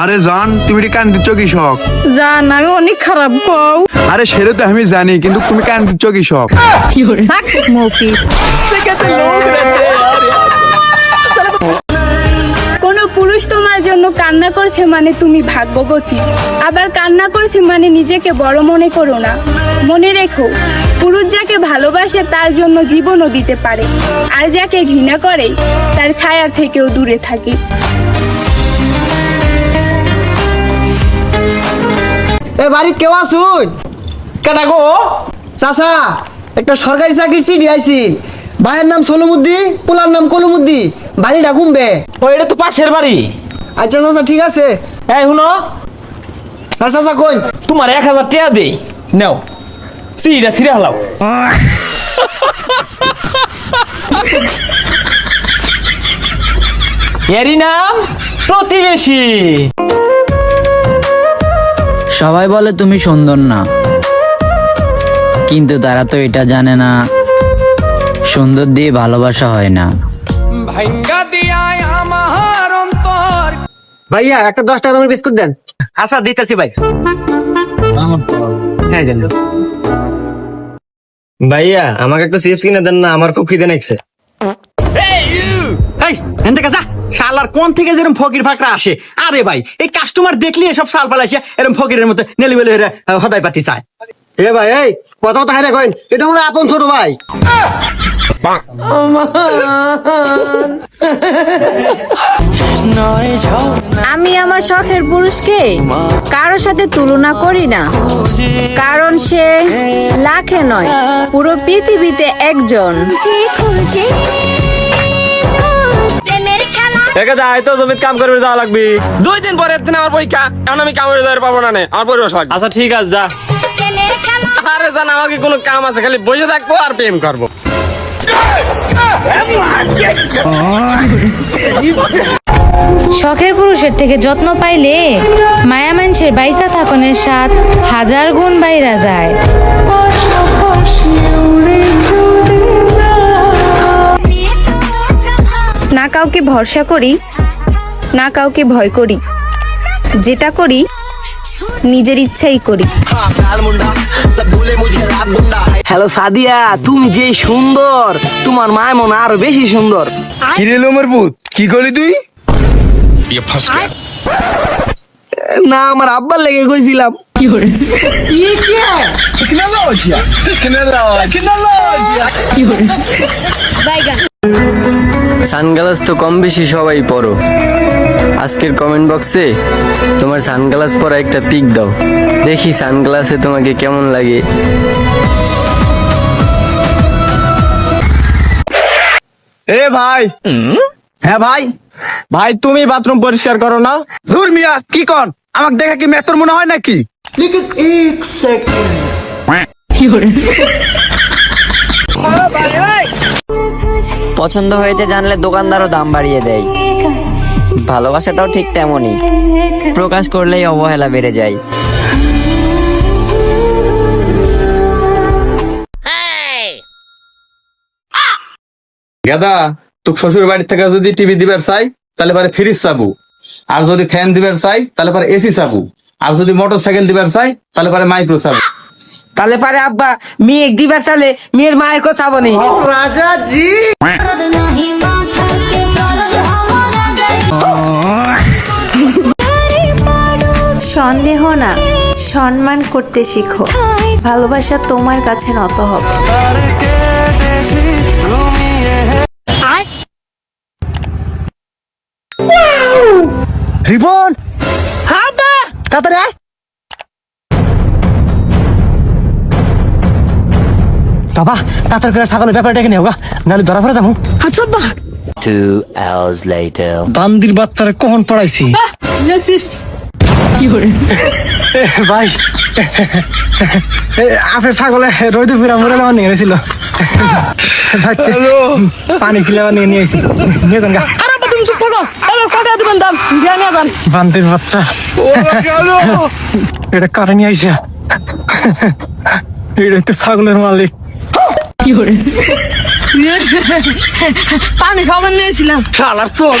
আরে জান, তুমি কান্দিচ্ছ কৃষক? জান আমি অনেক খারাপ কও। আরে সেটা তো আমি জানি, কিন্তু তুমি কান্দিচ্ছ কৃষক? মৌখিস কোন পুরুষ তোমার জন্য কান্না করছে মানে তুমি ভাগ্যবতী, আবার কান্না করছে মানে নিজেকে বড় মনে করো না। মনে রেখো, পুরুষ যাকে ভালোবাসে তার জন্য জীবনও দিতে পারে, আর যাকে ঘৃণা করে তার ছায়া থেকেও দূরে থাকে। এ বাড়ি কেউ আসুন? কেডা গো? চাচা, একটা সরকারি চাকরির চিঠি আইছি। ভাইয়ের নাম সোলমুদ্দি, পোলার নাম কলমুদ্দি, বাড়িটা ঘুমবে। ও এটা তো পাশের বাড়ি। আচ্ছা চাচা, ঠিক আছে। এই শুনো, হ্যাঁ চাচা কই? তোমার 1000 টাকা দেই, নাও সিঁড়িটা ছিঁড়ে হালাও। এরই নাম প্রতিবেশী। সবাই বলে তুমি সুন্দর না, কিন্তু তারা তো এটা জানে না সুন্দর দিয়ে ভালোবাসা হয় না। ভাইয়া একটা 10 টাকা দামের বিস্কুট দেন। আচ্ছা দিতেছি ভাই। হ্যাঁ দেন। ভাইয়া আমাকে একটু চিপস কিনে দেন না, আমার খুব খিদে লাগছে। এই এনতে কাজা শালার কোন থেকে যেরকম ফকির ফাকরা আসে? আরে ভাই, এই কাস্টমার দেখলি এসব সাল পালাইছে এরকম ফকিরের মতো নেলিবেলে হদাই পাতি চায়। এ ভাই, এই কথা কথা হারে কইন, এটা আমার আপন ছোট ভাই। আমি আমার শখের পুরুষকে কারোর সাথে তুলনা করি না, কারণ সে লাখে নয় পুরো পৃথিবীতে একজন। জমিতে কাম করবে যাওয়া লাগবে 2 দিন পরে আমার পরীক্ষা, এখন আমি কাম করে যাওয়ার পাবো না, আমার পরিবেশ লাগবে। আচ্ছা ঠিক আছে যা। আরে জান, আমাকে কোনো কাম আছে, খালি বসে থাকবো আর প্রেম করবো। শখের পুরুষের থেকে যত্ন পাইলে মায়া মানুষের বাইসা থাকনের স্বাদ 1000 গুণ বাইরা যায়। না কাউকে ভরসা করি, না কাউকে ভয় করি, যেটা করি নিজের ইচ্ছাই করি। হ্যালো সাদিয়া, তুমি যে সুন্দর, তোমার মায় মনে আরো বেশি সুন্দর। কিরে লোমের পুত, কি করলি তুই? না, আমার আব্বার লেগে কইছিলাম। সানগ্লাস তো কম বেশি সবাই পরো, আজকের কমেন্ট বক্সে তোমার সানগ্লাস পরা একটা পিক দাও, দেখি সানগ্লাসে তোমাকে কেমন লাগে। এ ভাই, হ্যাঁ ভাই, ভাই তুমি বাথরুম পরিষ্কার করো না? ধুর মিয়া, কি কন? আমাকে দেখা কি মেতর মনে হয় নাকি? পছন্দ হয়েছে জানলে দোকানদারও দাম বাড়িয়ে দেয়, ভালোবাসাটাও ঠিক তেমনই, প্রকাশ করলেই অবহেলা বেড়ে যায়। গেদা, তোর শ্বশুর বাড়ি থেকে যদি টিভি দিবার চাই তাহলে পারে ফ্রিজ চাবু, আর যদি ফ্যান দিবার চাই তাহলে পারে এসি চাবু, আর যদি মোটর সাইকেল দিবার চাই তাহলে পারে মাইক্রো চাবু। তাহলে পারে আব্বা মেয়ে দিবার চালে মেয়ের মায়ের কথা বনি। সন্দেহ না, সম্মান করতে শিখো, ভালোবাসা তোমার কাছে নত হবে। রিপন, হ্যাঁ বা তাড়াতাড়ি আয়। বাবা তাড়াতাড়ি করে ছাগলের ব্যাপারটা এখানে হোক, নাহলে ধরা পড়ে যাবো। আচ্ছা বা 2 hours later. বান্দির বাচ্চারা কখন পড়াইছি? ভাই, আপনি ছাগলে রোদে পুরা মরে যাওয়ার নিয়ে গেছিল, পানি খিলে নিয়ে নিয়ে আসি, নিয়ে যান গা। বান্দির বাচ্চা, এটা কারে নিয়ে আইসা? এটা তো ছাগলের মালিক। পানি খাবার নিয়েছিলাম। শালার চোখ।